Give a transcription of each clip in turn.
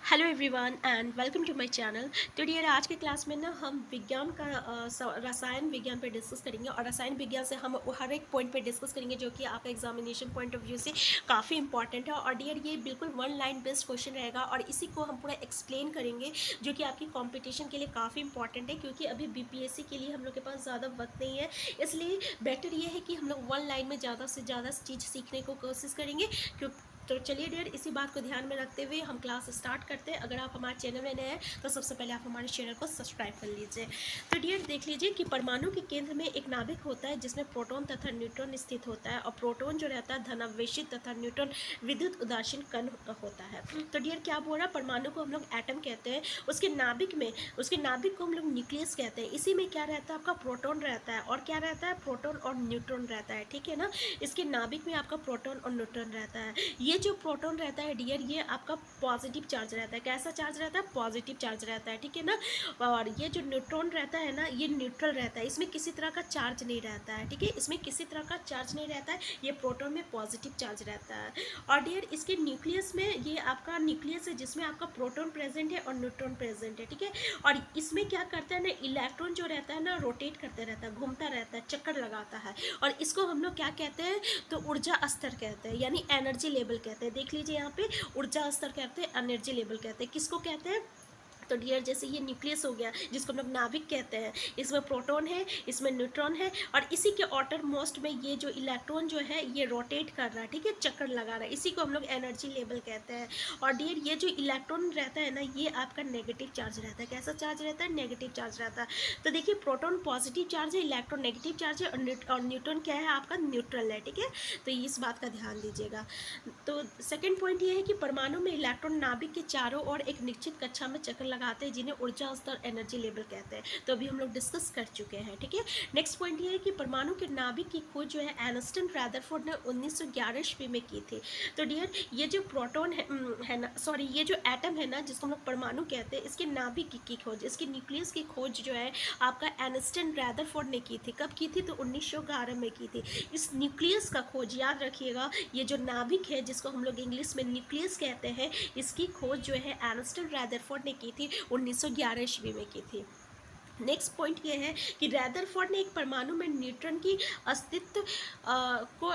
Hello everyone and welcome to my channel. तो dear, आज के क्लास में ना हम विज्ञान का रसायन विज्ञान पे डिस्कस करेंगे और रसायन विज्ञान से हम हर एक पॉइंट पे डिस्कस करेंगे जो कि आपका एग्जामिनेशन पॉइंट ऑफ व्यू से काफ़ी इंपॉर्टेंट है। और डियर, ये बिल्कुल वन लाइन बेस्ड क्वेश्चन रहेगा और इसी को हम पूरा एक्सप्लेन करेंगे जो कि आपकी कॉम्पिटिशन के लिए काफ़ी इंपॉर्टेंट है, क्योंकि अभी बीपीएससी के लिए हम लोग के पास ज़्यादा वक्त नहीं है। इसलिए बेटर ये है कि हम लोग वन लाइन में ज़्यादा से ज़्यादा चीज़ सीखने को कोशिश करेंगे। क्यों तो चलिए डियर, इसी बात को ध्यान में रखते हुए हम क्लास स्टार्ट करते हैं। अगर आप हमारे चैनल में नए हैं तो सबसे पहले आप हमारे चैनल को सब्सक्राइब कर लीजिए। तो डियर देख लीजिए कि परमाणु के केंद्र में एक नाभिक होता है जिसमें प्रोटॉन तथा न्यूट्रॉन स्थित होता है, और प्रोटॉन जो रहता है धनावेशित तथा न्यूट्रॉन विद्युत उदासीन कण होता है। तो डियर क्या बोल रहा है, परमाणु को हम लोग एटम कहते हैं, उसके नाभिक को हम लोग न्यूक्लियस कहते हैं। इसी में क्या रहता है, आपका प्रोटॉन रहता है, और क्या रहता है, प्रोटॉन और न्यूट्रॉन रहता है, ठीक है ना। इसके नाभिक में आपका प्रोटॉन और न्यूट्रॉन रहता है। ये जो प्रोटॉन रहता है डियर, ये आपका पॉजिटिव चार्ज रहता है। कैसा चार्ज रहता है, पॉजिटिव चार्ज रहता है, ठीक है ना। और ये जो न्यूट्रॉन रहता है ना, ये न्यूट्रल रहता है, इसमें किसी तरह का चार्ज नहीं रहता है, ठीक है, इसमें किसी तरह का चार्ज नहीं रहता है। ये प्रोटॉन में पॉजिटिव चार्ज रहता है। और डियर इसके न्यूक्लियस में, ये आपका न्यूक्लियस है जिसमें आपका प्रोटॉन प्रेजेंट है और न्यूट्रॉन प्रेजेंट है, ठीक है। और इसमें क्या करता है ना, इलेक्ट्रॉन जो रहता है ना, रोटेट करते रहता है, घूमता रहता है, चक्कर लगाता है। और इसको हम लोग क्या कहते हैं, तो ऊर्जा स्तर कहते हैं, यानी एनर्जी लेवल कहते हैं। देख लीजिए यहाँ पे ऊर्जा स्तर कहते हैं, एनर्जी लेवल कहते हैं। किसको कहते हैं, तो डियर जैसे ये न्यूक्लियस हो गया जिसको हम लोग नाभिक कहते हैं, इसमें प्रोटॉन है, इसमें न्यूट्रॉन है, और इसी के आउटर मोस्ट में ये जो इलेक्ट्रॉन जो है ये रोटेट कर रहा है, ठीक है, चक्कर लगा रहा है, इसी को हम लोग एनर्जी लेवल कहते हैं। और डियर ये जो इलेक्ट्रॉन रहता है ना, ये आपका नेगेटिव चार्ज रहता है। कैसा चार्ज रहता है, नेगेटिव चार्ज रहता है। तो देखिए प्रोटॉन पॉजिटिव चार्ज है, इलेक्ट्रॉन नेगेटिव चार्ज है, और न्यूट्रॉन क्या है, आपका न्यूट्रल है, ठीक है। तो इस बात का ध्यान दीजिएगा। तो सेकंड पॉइंट ये है कि परमाणु में इलेक्ट्रॉन नाभिक के चारों ओर एक निश्चित कक्षा में चक्कर लगाते हैं, जिन्हें ऊर्जा स्तर एनर्जी लेवल कहते हैं। तो अभी हम लोग डिस्कस कर चुके हैं, ठीक है। नेक्स्ट पॉइंट ये है कि परमाणु के नाभिक की खोज जो है एनस्टन रदरफोर्ड ने 1911 ईस्वी में की थी। तो डियर ये जो प्रोटॉन है ना, सॉरी, ये जो एटम है ना जिसको हम लोग परमाणु कहते हैं, इसके नाभिक की खोज, इसके न्यूक्लियस की खोज जो है आपका एनस्टन रदरफोर्ड ने की थी। कब की थी, तो 1911 में की थी। इस न्यूक्लियस का खोज याद रखिएगा, ये जो नाभिक है जिसको हम लोग इंग्लिश में न्यूक्लियस कहते हैं, इसकी खोज जो है एनस्टन रदरफोर्ड ने की थी, 1911 ईस्वी में की थी। नेक्स्ट पॉइंट ये है कि रदरफोर्ड ने एक परमाणु में न्यूट्रॉन की अस्तित्व को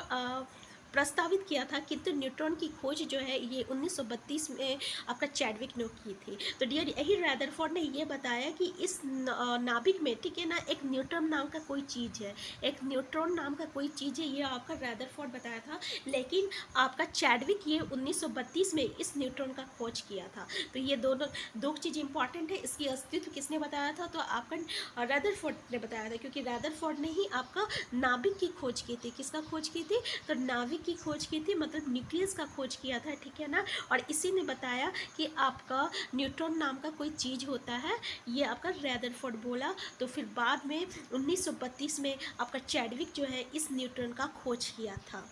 प्रस्तावित किया था, किंतु न्यूट्रॉन की खोज जो है ये 1932 में आपका चैडविक ने की थी। तो डियर यही रदरफोर्ड ने ये बताया कि इस नाभिक में, ठीक है ना, एक न्यूट्रॉन नाम का कोई चीज़ है, एक न्यूट्रॉन नाम का कोई चीज़ है, ये आपका रदरफोर्ड बताया था। लेकिन आपका चैडविक ये 1932 में इस न्यूट्रॉन का खोज किया था। तो ये दोनों दो चीज़ इंपॉर्टेंट है। इसकी अस्तित्व किसने बताया था, तो आपका रदरफोर्ड ने बताया था, क्योंकि रदरफोर्ड ने ही आपका नाभिक की खोज की थी। किसका खोज की थी, तो नाभिक की खोज की थी, मतलब न्यूक्लियस का खोज किया था, ठीक है ना। और इसी ने बताया कि आपका न्यूट्रॉन नाम का कोई चीज़ होता है, ये आपका रदरफोर्ड बोला। तो फिर बाद में 1932 में आपका चैडविक जो है इस न्यूट्रॉन का खोज किया था।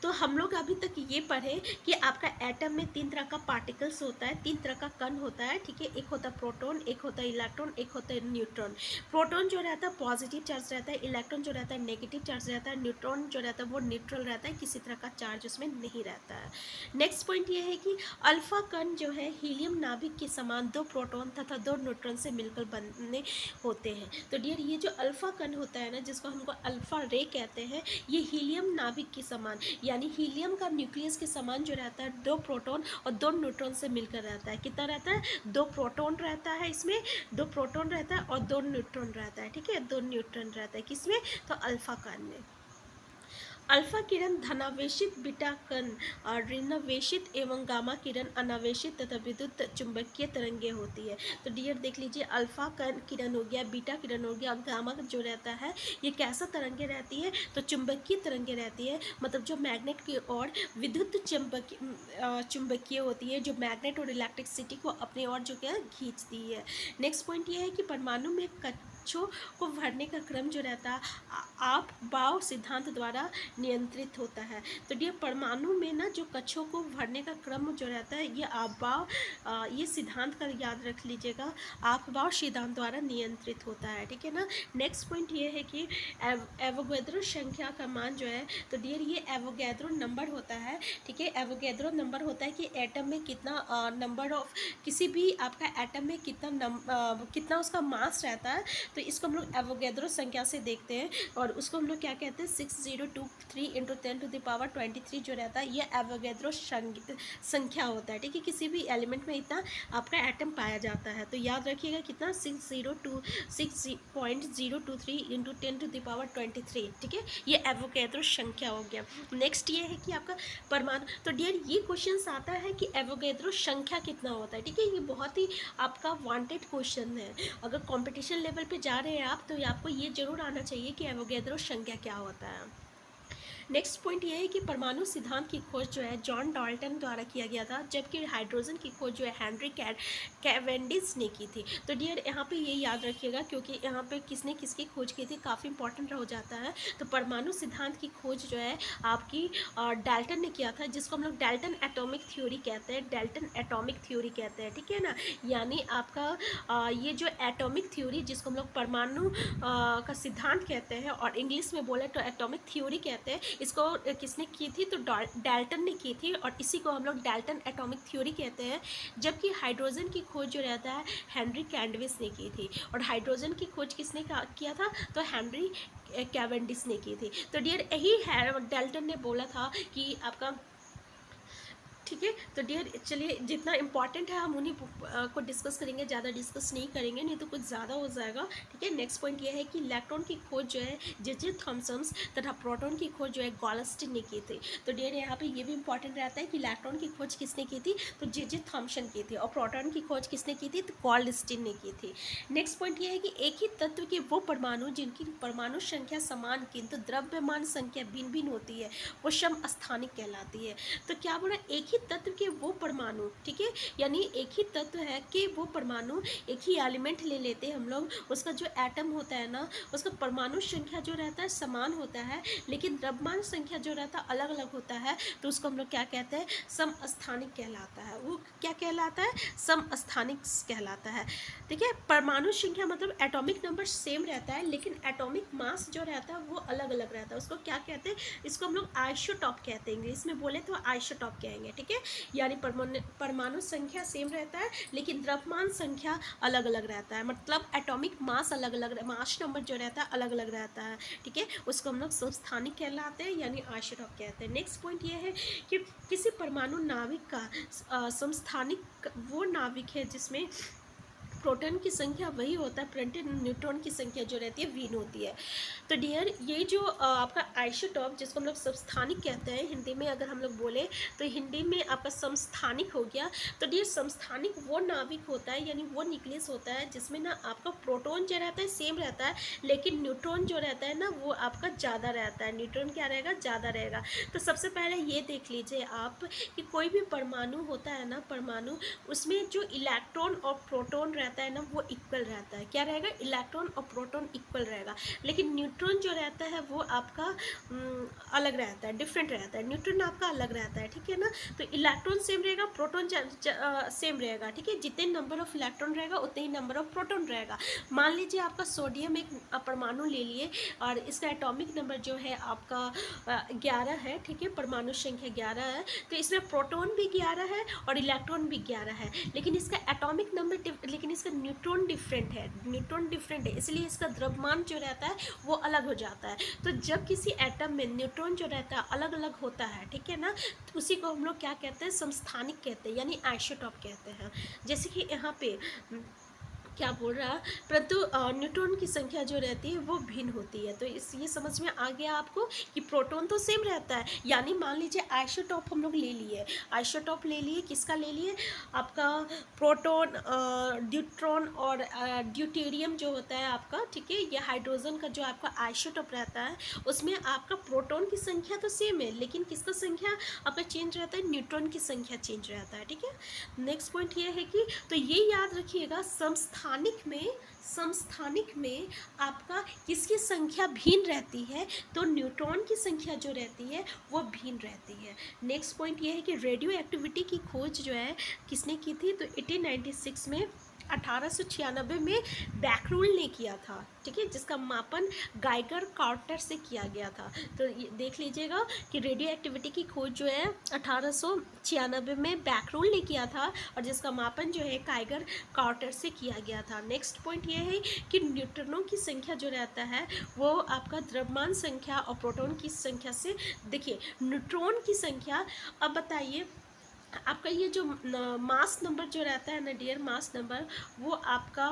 तो हम लोग अभी तक ये पढ़े कि आपका एटम में तीन तरह का पार्टिकल्स होता है, तीन तरह का कण होता है, ठीक है। एक होता है प्रोटॉन, एक होता है इलेक्ट्रॉन, एक होता है न्यूट्रॉन। प्रोटॉन जो रहता है पॉजिटिव चार्ज रहता है, इलेक्ट्रॉन जो रहता है नेगेटिव चार्ज रहता है, न्यूट्रॉन जो रहता है वो न्यूट्रल रहता है, किसी तरह का चार्ज उसमें नहीं रहता है। नेक्स्ट पॉइंट ये है कि अल्फा कण जो है हीलियम नाभिक के समान दो प्रोटॉन तथा दो न्यूट्रॉन से मिलकर बने होते हैं। तो डियर ये जो अल्फा कण होता है ना, जिसको हमको अल्फा रे कहते हैं, ये हीलियम नाभिक के समान, यानी हीलियम का न्यूक्लियस के समान जो रहता है, दो प्रोटॉन और दो न्यूट्रॉन से मिलकर रहता है। कितना रहता है, दो प्रोटॉन रहता है, इसमें दो प्रोटॉन रहता है और दो न्यूट्रॉन रहता है, ठीक है, दो न्यूट्रॉन रहता है किसमें, तो अल्फा कण में। अल्फा किरण धनावेशित, बीटा कण और ऋणावेशित एवं गामा किरण अनावेशित तथा विद्युत चुंबकीय तरंगे होती है। तो डियर देख लीजिए, अल्फा किरण हो गया, बीटा किरण हो गया, और गामा जो रहता है ये कैसा तरंगे रहती है, तो चुंबकीय तरंगे रहती है, मतलब जो मैग्नेट की ओर विद्युत चुंबकीय होती है, जो मैग्नेट और इलेक्ट्रिसिटी को अपनी ओर जो क्या खींचती है। नेक्स्ट पॉइंट ये है कि परमाणु में कक्षों को भरने का क्रम जो रहता है आप बाव सिद्धांत द्वारा नियंत्रित होता है। तो डियर परमाणु में ना जो कक्षों को भरने का क्रम जो रहता है ये आपबाव ये सिद्धांत का याद रख लीजिएगा, आपबाव सिद्धांत द्वारा नियंत्रित होता है, ठीक है ना। नेक्स्ट पॉइंट ये है कि एवोगैड्रो संख्या का मान जो है, तो डियर ये एवोगैड्रो नंबर होता है, ठीक है। एवोगैड्रो नंबर होता है कि एटम में कितना नंबर ऑफ किसी भी आपका एटम में कितना उसका मास रहता है, तो इसको हम लोग एवोगैड्रो संख्या से देखते हैं और उसको हम लोग क्या कहते हैं 6023 इंटू 10⁻23 जो रहता है ये एवोगैड्रो संख्या होता है, ठीक है। किसी भी एलिमेंट में इतना आपका एटम पाया जाता है, तो याद रखिएगा कितना 6.023 इंटू 10⁻23, ठीक है। ये एवोगैड्रो संख्या हो गया। नेक्स्ट ये है कि आपका परमाणु, तो डियर ये क्वेश्चन आता है कि एवोगैड्रो संख्या कितना होता है, ठीक है। ये बहुत ही आपका वांटेड क्वेश्चन है, अगर कंपटीशन लेवल पे जा रहे हैं आप तो आपको ये जरूर आना चाहिए कि एवोगैड्रो संख्या क्या होता है। नेक्स्ट पॉइंट ये है कि परमाणु सिद्धांत की खोज जो है जॉन डाल्टन द्वारा किया गया था, जबकि हाइड्रोजन की खोज जो है हेनरी कैवेंडिश ने की थी। तो डियर यहाँ पे ये याद रखिएगा क्योंकि यहाँ पे किसने किसकी खोज की थी काफ़ी इंपॉर्टेंट हो जाता है। तो परमाणु सिद्धांत की खोज जो है आपकी डाल्टन ने किया था, जिसको हम लोग डाल्टन एटॉमिक थ्योरी कहते हैं, डाल्टन एटॉमिक थ्योरी कहते हैं, ठीक है ना। यानी आपका ये जो एटॉमिक थ्योरी जिसको हम लोग परमाणु का सिद्धांत कहते हैं और इंग्लिश में बोले तो एटॉमिक थ्योरी कहते हैं, इसको किसने की थी तो डाल्टन ने की थी और इसी को हम लोग डाल्टन एटॉमिक थ्योरी कहते हैं। जबकि हाइड्रोजन की खोज जो रहता है हेनरी कैवेंडिश ने की थी, और हाइड्रोजन की खोज किसने किया था तो हेनरी कैवेंडिश ने की थी। तो डियर यही डाल्टन ने बोला था कि आपका, ठीक है। तो डियर चलिए जितना इंपॉर्टेंट है हम उन्हीं को डिस्कस करेंगे, ज़्यादा डिस्कस नहीं करेंगे नहीं तो कुछ ज़्यादा हो जाएगा, ठीक है। नेक्स्ट पॉइंट ये है कि इलेक्ट्रॉन की खोज जो है जे थॉमसन तथा प्रोटॉन की खोज जो है गॉल्स्टिन ने की थी। तो डियर यहाँ पे ये भी इंपॉर्टेंट रहता है कि इलेक्ट्रॉन की खोज किसने की थी तो जे थॉमसन की थी, और प्रोटॉन की खोज किसने की थी तो गॉल्स्टिन ने की थी। नेक्स्ट पॉइंट ये है कि एक ही तत्व के वो परमाणु जिनकी परमाणु संख्या समान किंतु द्रव्यमान संख्या भिन्न भिन्न होती है वो समस्थानिक कहलाती है। तो क्या बोला, एक ही तत्व के वो परमाणु, ठीक है, यानी एक ही तत्व है कि वो परमाणु एक ही एलिमेंट ले लेते हैं हम लोग, उसका जो एटम होता है ना उसका परमाणु संख्या जो रहता है समान होता है लेकिन द्रव्यमान संख्या जो रहता है अलग अलग होता है, तो उसको हम लोग क्या कहते हैं समस्थानिक कहलाता है। वो क्या कहलाता है समस्थानिक कहलाता है, ठीक है। परमाणु संख्या मतलब एटॉमिक नंबर सेम रहता है लेकिन एटॉमिक मास जो रहता है वो अलग अलग रहता है, उसको क्या कहते हैं, इसको हम लोग आइसोटॉप कहते हैं, इंग्लिश में बोले तो आइसोटॉप कहेंगे, ठीक है। यानी परमाणु संख्या सेम रहता है लेकिन द्रव्यमान संख्या अलग अलग रहता है, मतलब एटॉमिक मास अलग अलग, मास नंबर जो रहता है अलग अलग रहता है, ठीक है। उसको हम लोग समस्थानिक कहलाते हैं यानी आइसोटॉप कहते हैं। नेक्स्ट पॉइंट ये है कि किसी परमाणु नाभिक का समस्थानिक वो नाभिक है जिसमें प्रोटॉन की संख्या वही होता है परंतु न्यूट्रॉन की संख्या जो रहती है भिन्न होती है। तो डियर ये जो आपका आइसोटॉप जिसको हम लोग समस्थानिक कहते हैं हिंदी में, अगर हम लोग बोले तो हिंदी में आपका समस्थानिक हो गया। तो डियर समस्थानिक वो नाभिक होता है यानी वो न्यूक्लियस होता है जिसमें ना आपका प्रोटॉन जो रहता है सेम रहता है लेकिन न्यूट्रॉन जो रहता है ना वो आपका ज़्यादा रहता है, न्यूट्रॉन क्या रहेगा ज़्यादा रहेगा। तो सबसे पहले ये देख लीजिए आप कि कोई भी परमाणु होता है ना, परमाणु उसमें जो इलेक्ट्रॉन और प्रोटॉन रहता है ना वो इक्वल रहता है, क्या रहेगा इलेक्ट्रॉन और प्रोटॉन इक्वल रहेगा, लेकिन न्यूट्रॉन जो रहता है वो आपका अलग रहता है, डिफरेंट रहता है, न्यूट्रॉन आपका अलग रहता है, ठीक है ना। तो इलेक्ट्रॉन सेम रहेगा, प्रोटॉन सेम रहेगा, ठीक है। जितने नंबर ऑफ इलेक्ट्रॉन रहेगा उतने ही नंबर ऑफ प्रोटॉन रहेगा। मान लीजिए आपका सोडियम एक परमाणु ले लिए और इसका एटॉमिक नंबर जो है आपका 11 है, ठीक है, परमाणु संख्या 11 है, तो इसमें प्रोटॉन भी 11 है और इलेक्ट्रॉन भी 11 है, लेकिन इसका एटॉमिक नंबर लेकिन इसका न्यूट्रॉन डिफरेंट है, न्यूट्रॉन डिफरेंट है इसलिए इसका द्रव्यमान जो रहता है वो अलग हो जाता है। तो जब किसी एटम में न्यूट्रॉन जो रहता है अलग अलग होता है, ठीक है ना, तो उसी को हम लोग क्या कहते हैं समस्थानिक कहते हैं यानी आइसोटॉप कहते हैं। जैसे कि यहाँ पे क्या बोल रहा है, परंतु न्यूट्रॉन की संख्या जो रहती है वो भिन्न होती है। तो इस ये समझ में आ गया आपको कि प्रोटॉन तो सेम रहता है, यानी मान लीजिए आइसोटॉप हम लोग ले लिए, आइसोटॉप ले लिए, किसका ले लिए आपका प्रोटॉन, ड्यूट्रॉन और ड्यूटेरियम जो होता है आपका, ठीक है, ये हाइड्रोजन का जो आपका आइसोटॉप रहता है उसमें आपका प्रोटॉन की संख्या तो सेम है लेकिन किसका संख्या आपका चेंज रहता है, न्यूट्रॉन की संख्या चेंज रहता है, ठीक है। नेक्स्ट पॉइंट ये है कि तो ये याद रखिएगा समस्थानिक समस्थानिक में आपका किसकी संख्या भिन्न रहती है, तो न्यूट्रॉन की संख्या जो रहती है वो भिन्न रहती है। नेक्स्ट पॉइंट ये है कि रेडियो एक्टिविटी की खोज जो है किसने की थी, तो 1896 में 1896 में बैकरूल ने किया था, ठीक है, जिसका मापन गाइगर कार्टर से किया गया था। तो देख लीजिएगा कि रेडियो एक्टिविटी की खोज जो है 1896 में बैकरूल ने किया था और जिसका मापन जो है गाइगर कार्टर से किया गया था। नेक्स्ट पॉइंट ये है कि न्यूट्रॉनों की संख्या जो रहता है वो आपका द्रव्यमान संख्या और प्रोटॉन की संख्या से, देखिए न्यूट्रॉन की संख्या, अब बताइए आपका ये जो मास नंबर जो रहता है ना डियर, मास नंबर, वो आपका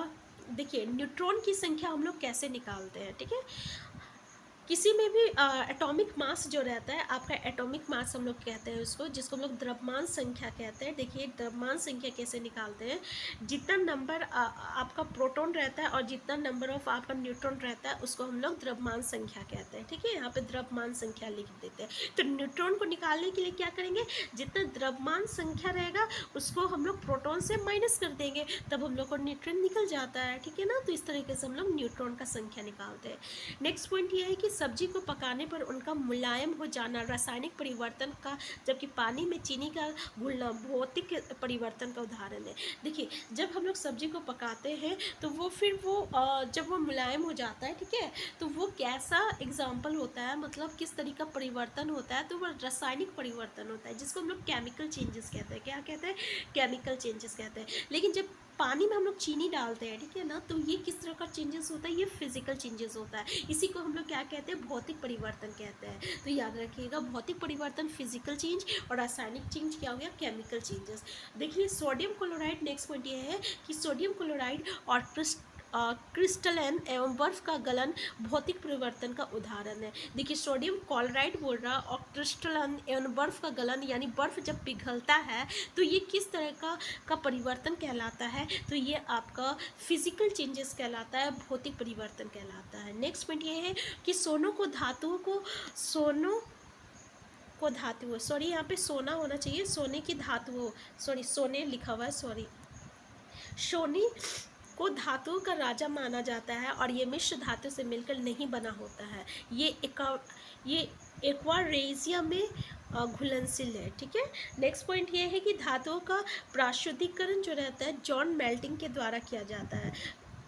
देखिए न्यूट्रॉन की संख्या हम लोग कैसे निकालते हैं, ठीक है, किसी में भी एटॉमिक मास जो रहता है आपका, एटॉमिक मास हम लोग कहते हैं उसको, जिसको हम लोग द्रव्यमान संख्या कहते हैं। देखिए द्रव्यमान संख्या कैसे निकालते हैं, जितना नंबर आपका प्रोटॉन रहता है और जितना नंबर ऑफ आपका न्यूट्रॉन रहता है उसको हम लोग द्रव्यमान संख्या कहते हैं, ठीक है, यहाँ पे द्रव्यमान संख्या लिख देते हैं। तो न्यूट्रॉन को निकालने के लिए क्या करेंगे, जितना द्रव्यमान संख्या रहेगा उसको हम लोग प्रोटॉन से माइनस कर देंगे, तब हम लोग को न्यूट्रॉन निकल जाता है, ठीक है ना। तो इस तरीके से हम लोग न्यूट्रॉन का संख्या निकालते हैं। नेक्स्ट पॉइंट ये है कि सब्जी को पकाने पर उनका मुलायम हो जाना रासायनिक परिवर्तन का, जबकि पानी में चीनी का घुलना भौतिक परिवर्तन का उदाहरण है। देखिए जब हम लोग सब्जी को पकाते हैं तो वो फिर वो जब वो मुलायम हो जाता है, ठीक है, तो वो कैसा एग्जाम्पल होता है, मतलब किस तरीका परिवर्तन होता है, तो वो रासायनिक परिवर्तन होता है जिसको हम लोग केमिकल चेंजेस कहते हैं। क्या कहते हैं, केमिकल चेंजेस कहते हैं। लेकिन जब पानी में हम लोग चीनी डालते हैं, ठीक है ना, तो ये किस तरह का चेंजेस होता है, ये फिजिकल चेंजेस होता है, इसी को हम लोग क्या कहते हैं, भौतिक परिवर्तन कहते हैं। तो याद रखिएगा भौतिक परिवर्तन फिजिकल चेंज और रासायनिक चेंज क्या हो गया, केमिकल चेंजेस। देखिए सोडियम क्लोराइड, नेक्स्ट पॉइंट ये है कि सोडियम क्लोराइड और क्रिस्टलन एवं बर्फ का गलन भौतिक परिवर्तन का उदाहरण है। देखिए सोडियम क्लोराइड बोल रहा और क्रिस्टलन एवं बर्फ का गलन, यानी बर्फ जब पिघलता है तो ये किस तरह का परिवर्तन कहलाता है, तो ये आपका फिजिकल चेंजेस कहलाता है, भौतिक परिवर्तन कहलाता है। नेक्स्ट पॉइंट ये है कि सोने को धातु सॉरी यहाँ पे सोना होना चाहिए, सोने की धातु, सॉरी सोने लिखा हुआ है, सॉरी, सोने को धातुओं का राजा माना जाता है और ये मिश्र धातु से मिलकर नहीं बना होता है। ये एक्वारेजिया में घुलनशील है, ठीक है। नेक्स्ट पॉइंट ये है कि धातुओं का प्राशुद्धिकरण जो रहता है जॉन मेल्टिंग के द्वारा किया जाता है।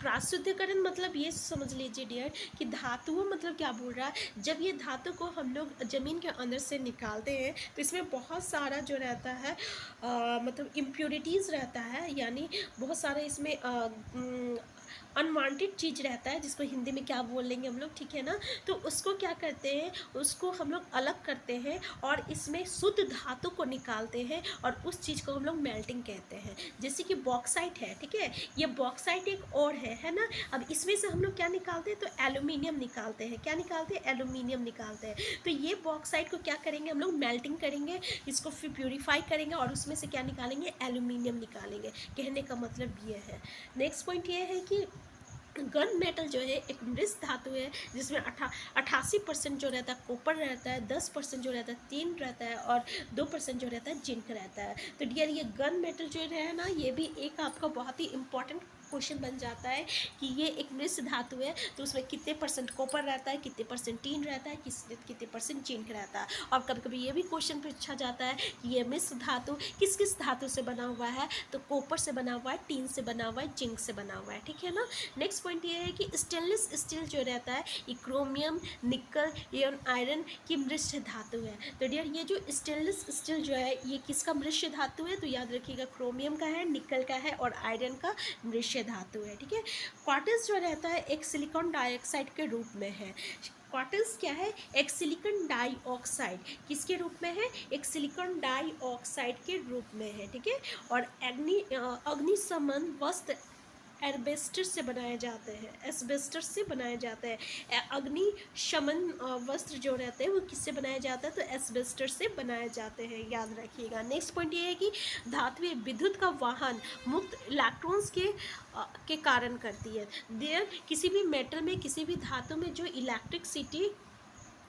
प्राशुद्धिकरण मतलब ये समझ लीजिए डियर कि धातुओं मतलब क्या बोल रहा है, जब ये धातु को हम लोग ज़मीन के अंदर से निकालते हैं तो इसमें बहुत सारा जो रहता है मतलब इम्प्योरिटीज़ रहता है, यानी बहुत सारे इसमें अनवांटेड चीज़ रहता है, जिसको हिंदी में क्या बोल लेंगे हम लोग, ठीक है ना। तो उसको क्या करते हैं, उसको हम लोग अलग करते हैं और इसमें शुद्ध धातु को निकालते हैं और उस चीज़ को हम लोग मेल्टिंग कहते हैं। जैसे कि बॉक्साइट है, ठीक है, ये बॉक्साइट एक और है ना। अब इसमें से हम लोग क्या निकालते हैं, तो एल्यूमिनियम निकालते हैं। क्या निकालते हैं, एल्यूमिनियम निकालते हैं। तो ये बॉक्साइट को क्या करेंगे, हम लोग मेल्टिंग करेंगे, इसको फिर प्यूरीफाई करेंगे और उसमें से क्या निकालेंगे, एल्यूमिनियम निकालेंगे। कहने का मतलब ये है। नेक्स्ट पॉइंट ये है कि गन मेटल जो है एक मृत धातु है जिसमें 88% जो रहता है कॉपर रहता है, 10% जो रहता है टिन रहता है और 2% जो रहता है जिंक रहता है। तो डियर ये गन मेटल जो है ना, ये भी एक आपका बहुत ही इंपॉर्टेंट क्वेश्चन बन जाता है कि ये एक मिश्र धातु है, तो उसमें कितने परसेंट कॉपर रहता है, कितने परसेंट टिन रहता है, कितने परसेंट जिंक रहता है। और कभी कभी ये भी क्वेश्चन पूछा जाता है कि ये मिश्र धातु किस किस धातु से बना हुआ है, तो कॉपर से बना हुआ है, टिन से बना हुआ है, जिंक से बना हुआ है, ठीक है ना। नेक्स्ट पॉइंट ये है कि स्टेनलेस स्टील जो रहता है ये क्रोमियम, निकल एवं आयरन की मिश्र धातु है। तो डियर ये जो स्टेनलेस स्टील जो है ये किसका मिश्र धातु है, तो याद रखिएगा क्रोमियम का है, निकल का है और आयरन का मिश्र धातु है, ठीक है। क्वार्ट्ज जो रहता है एक सिलिकॉन डाइऑक्साइड के रूप में है। क्वार्ट्ज क्या है, एक सिलिकॉन डाइऑक्साइड किसके रूप में है, एक सिलिकॉन डाइऑक्साइड के रूप में है, ठीक है। और अग्निशमन वस्त्र एस्बेस्टस से बनाए जाते हैं, एस्बेस्टस से बनाए जाते हैं। अग्निशमन वस्त्र जो रहते हैं वो किससे बनाया जाता है, तो एस्बेस्टस से बनाए जाते हैं, याद रखिएगा। नेक्स्ट पॉइंट ये है कि धात्विक विद्युत का वाहन मुक्त इलेक्ट्रॉन्स के कारण करती है। देयर किसी भी मेटल में, किसी भी धातु में जो इलेक्ट्रिसिटी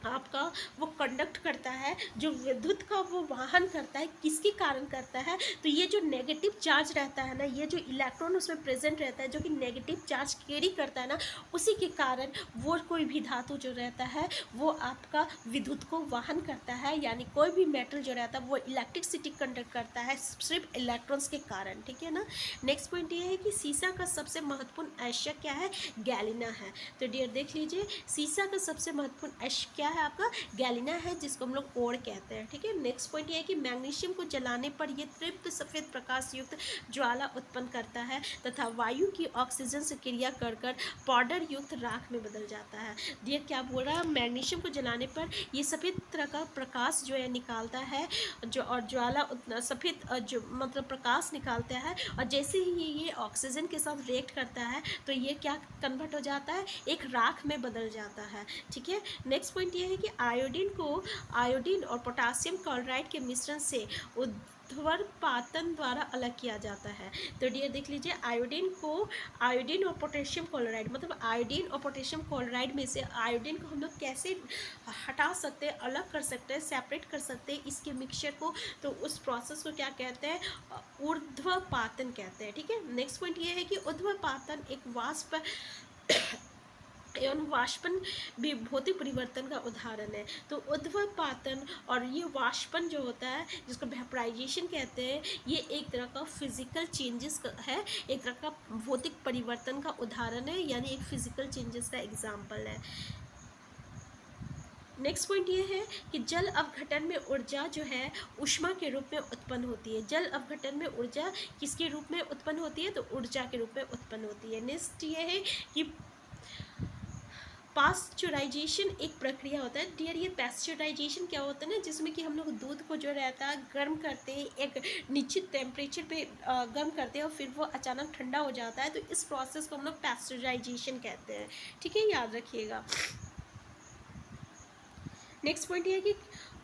आपका वो कंडक्ट करता है, जो विद्युत का वो वाहन करता है, किसके कारण करता है, तो ये जो नेगेटिव चार्ज रहता है ना, ये जो इलेक्ट्रॉन उसमें प्रेजेंट रहता है जो कि नेगेटिव चार्ज कैरी करता है ना, उसी के कारण वो कोई भी धातु जो रहता है वो आपका विद्युत को वाहन करता है, यानी कोई भी मेटल जो रहता है वो इलेक्ट्रिसिटी कंडक्ट करता है सिर्फ इलेक्ट्रॉन्स के कारण, ठीक है ना। नेक्स्ट पॉइंट ये है कि सीसा का सबसे महत्वपूर्ण अयस्क क्या है, गैलिना है। तो डियर देख लीजिए, सीसा का सबसे महत्वपूर्ण अयस्क क्या है, आपका गैलिना है, जिसको हम लोग ओर कहते हैं, ठीक है। नेक्स्ट पॉइंट ये है कि मैग्नीशियम को जलाने पर यह तृप्त सफेद प्रकाश युक्त ज्वाला उत्पन्न करता है तथा वायु की ऑक्सीजन से क्रिया कर पाउडर युक्त राख में बदल जाता है। ये क्या बोल रहा है, मैग्नीशियम को जलाने पर ये सफेद तरह का प्रकाश जो है निकालता है, जो और ज्वाला सफेद जो मतलब प्रकाश निकालता है, और जैसे ही ये ऑक्सीजन के साथ रिएक्ट करता है तो ये क्या कन्वर्ट हो जाता है, एक राख में बदल जाता है, ठीक है। नेक्स्ट पॉइंट ये है कि आयोडीन और पोटासियम क्लोराइड के मिश्रण से ऊर्ध्वपातन द्वारा अलग किया जाता है। तो डियर देख लीजिए, आयोडीन और पोटेशियम क्लोराइड, मतलब आयोडीन और पोटेशियम क्लोराइड में से आयोडीन को हम लोग कैसे हटा सकते हैं, अलग कर सकते हैं, सेपरेट कर सकते हैं इसके मिक्सचर को, तो उस प्रोसेस को क्या कहते हैं, ऊर्ध्वपातन कहते हैं, ठीक है। नेक्स्ट पॉइंट ये है कि ऊर्ध्वपातन एक वाष्प एवं वाष्पन भी भौतिक परिवर्तन का उदाहरण है। तो ऊर्ध्वपातन और ये वाष्पन जो होता है, जिसको वेपराइजेशन कहते हैं, ये एक तरह का फिजिकल चेंजेस है, एक तरह का भौतिक परिवर्तन का उदाहरण है, यानी एक फिजिकल चेंजेस का एग्जाम्पल है। नेक्स्ट पॉइंट ये है कि जल अपघटन में ऊर्जा जो है ऊष्मा के रूप में उत्पन्न होती है। जल अपघटन में ऊर्जा किसके रूप में उत्पन्न होती है, तो ऊर्जा के रूप में उत्पन्न होती है। नेक्स्ट ये है कि पास्चुराइजेशन एक प्रक्रिया होता है। डियर ये पास्चुराइजेशन क्या होता है ना, जिसमें कि हम लोग दूध को जो रहता है गर्म करते हैं, एक निश्चित टेम्परेचर पे गर्म करते हैं और फिर वो अचानक ठंडा हो जाता है, तो इस प्रोसेस को हम लोग पास्चुराइजेशन कहते हैं, ठीक है, याद रखिएगा। नेक्स्ट पॉइंट ये है कि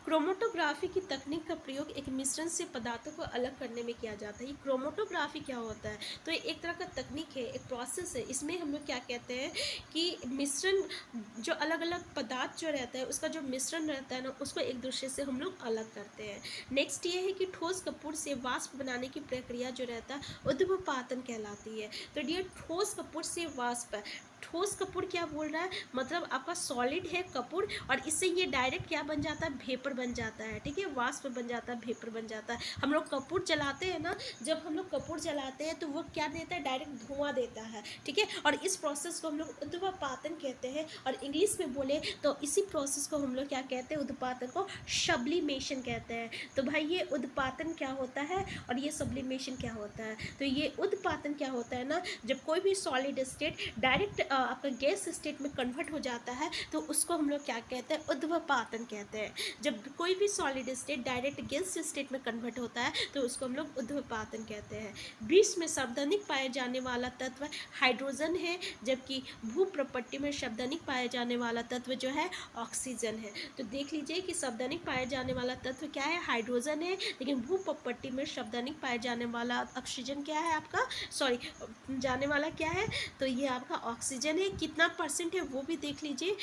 क्रोमेटोग्राफी की तकनीक का प्रयोग एक मिश्रण से पदार्थों को अलग करने में किया जाता है। ये क्रोमेटोग्राफी क्या होता है, तो ये एक तरह का तकनीक है, एक प्रोसेस है। इसमें हम लोग क्या कहते हैं कि मिश्रण जो अलग अलग पदार्थ जो रहता है उसका जो मिश्रण रहता है ना, उसको एक दूसरे से हम लोग अलग करते हैं। नेक्स्ट ये है कि ठोस कपूर से वाष्प बनाने की प्रक्रिया जो रहता है ऊर्ध्वपातन कहलाती है। तो डियर ठोस कपूर से वाष्प, ठोस कपूर क्या बोल रहा है, मतलब आपका सॉलिड है कपूर, और इससे ये डायरेक्ट क्या बन जाता है, भेपर बन जाता है, ठीक है, वाष्प बन जाता है, भेपर बन जाता है। हम लोग कपूर जलाते हैं ना, जब हम लोग कपूर जलाते हैं तो वो क्या देता है, डायरेक्ट धुआं देता है, ठीक है, और इस प्रोसेस को हम लोग ऊर्ध्वपातन कहते हैं, और इंग्लिश में बोले तो इसी प्रोसेस को हम लोग क्या कहते हैं, ऊर्ध्वपातन को सब्लिमेशन कहते हैं। तो भाई ये ऊर्ध्वपातन क्या होता है और ये सब्लिमेशन क्या होता है, तो ये ऊर्ध्वपातन क्या होता है ना, जब कोई भी सॉलिड स्टेट डायरेक्ट आपका गैस स्टेट में कन्वर्ट हो जाता है तो उसको हम लोग क्या कहते हैं, ऊर्ध्वपातन कहते हैं। जब कोई भी solid state direct gas state में कन्वर्ट होता है तो उसको हम लोग ऊर्ध्वपातन कहते हैं। विश्व में सार्वधानिक पाए जाने वाला तत्व हाइड्रोजन है, जबकि भूप्रपट्टी में सार्वधानिक पाए जाने वाला तत्व जो है ऑक्सीजन है। तो देख लीजिए कि सार्वधानिक पाए जाने वाला तत्व क्या है, हाइड्रोजन है, लेकिन भूप्रपट्टी में सार्वधानिक पाए जाने वाला ऑक्सीजन क्या है, आपका जाने वाला क्या है, तो ये आपका ऑक्सीजन है। कितना परसेंट है वो भी देख लीजिए,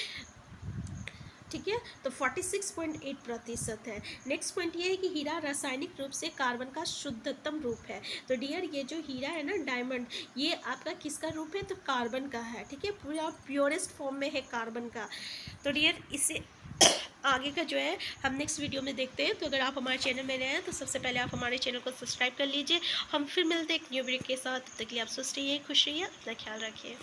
ठीक है, तो 46.8% है। नेक्स्ट पॉइंट ये है कि हीरा रासायनिक रूप से कार्बन का शुद्धतम रूप है। तो डियर ये जो हीरा है ना, डायमंड, ये आपका किसका रूप है, तो कार्बन का है, ठीक है, पूरा प्योरेस्ट फॉर्म में है कार्बन का। तो डियर इसे आगे का जो है हम नेक्स्ट वीडियो में देखते हैं। तो अगर आप हमारे चैनल में नए हैं तो सबसे पहले आप हमारे चैनल को सब्सक्राइब कर लीजिए। हम फिर मिलते हैं एक न्यू वीडियो के साथ, तब तक के लिए आप स्वस्थ रहिए, खुश रहिए, अपना ख्याल रखिए।